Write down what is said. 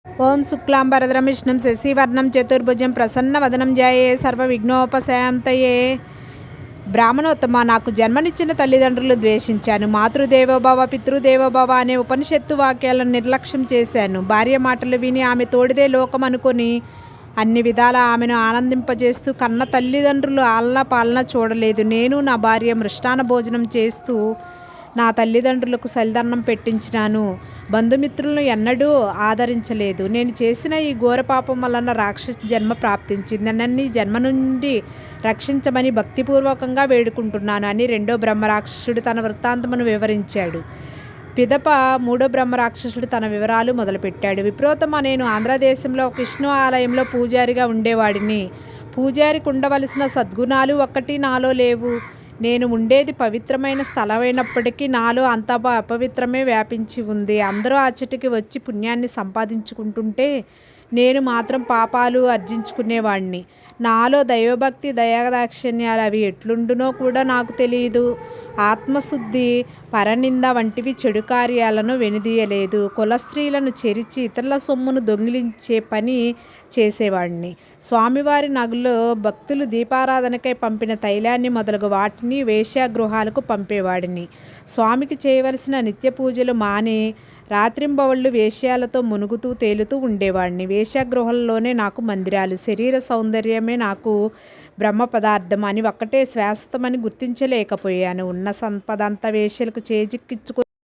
ఓం శుక్లాంబరధరం విష్ణుం శశివర్ణం చతుర్భుజం ప్రసన్నవదనం ధ్యాయే సర్వవిఘ్నోపశాంతయే. బ్రాహ్మణోత్తమ, నాకు జన్మనిచ్చిన తల్లిదండ్రులు ద్వేషించాను. మాతృదేవోభవ పితృదేవోభవ అనే ఉపనిషత్తు వాక్యాలను నిర్లక్ష్యం చేశాను. భార్య మాటలు విని ఆమె తోడిదే లోకం అనుకొని అన్ని విధాల ఆమెను ఆనందింపజేస్తూ కన్న తల్లిదండ్రులు ఆలన పాలన చూడలేదు. నేను నా భార్య మృష్టాన భోజనం చేస్తూ నా తల్లిదండ్రులకు సలిదన్నం పెట్టించినాను. బంధుమిత్రులను ఎన్నడూ ఆదరించలేదు. నేను చేసిన ఈ ఘోర పాపం వలన రాక్షస జన్మ ప్రాప్తించింది. నన్ను ఈ జన్మ నుండి రక్షించమని భక్తిపూర్వకంగా వేడుకుంటున్నాను అని రెండో బ్రహ్మరాక్షసుడు తన వృత్తాంతమును వివరించాడు. పిదప మూడో బ్రహ్మరాక్షసుడు తన వివరాలు మొదలుపెట్టాడు. విప్రోత్తమ, నేను ఆంధ్రదేశంలో ఒక విష్ణు ఆలయంలో పూజారిగా ఉండేవాడిని. పూజారికి ఉండవలసిన సద్గుణాలు ఒక్కటి నాలో లేవు. నేను ఉండేది పవిత్రమైన స్థలమైనప్పటికీ నాలో అంతా అపవిత్రమే వ్యాపించి ఉంది. అందరూ అచ్చటికి వచ్చి పుణ్యాన్ని సంపాదించుకుంటుంటే నేను మాత్రం పాపాలు ఆర్జించుకునేవాడిని. నాలో దైవభక్తి దయాదాక్షిణ్యాలు అవి ఎట్లుండునో కూడా నాకు తెలియదు. ఆత్మశుద్ధి పరనింద వంటివి చెడు కార్యాలను వెనుదీయలేదు. కులస్త్రీలను చెరిచి ఇతరుల సొమ్మును దొంగిలించే పని చేసేవాడిని. స్వామివారి నగులో భక్తులు దీపారాధనకై పంపిన తైలాన్ని మొదలగు వాటిని వేశ్యాగృహాలకు పంపేవాడిని. స్వామికి చేయవలసిన నిత్య పూజలు మాని రాత్రింబవళ్ళు వేశ్యాలతో మునుగుతూ తేలుతూ ఉండేవాడిని. వేశ్యాగృహంలోనే నాకు మందిరాలు. శరీర సౌందర్యమే నాకు బ్రహ్మ పదార్థం అని ఒక్కటే శాశ్వతమని గుర్తించలేకపోయాను. ఉన్న సంపద అంతా వేశ్యలకు చేజిక్కించుకు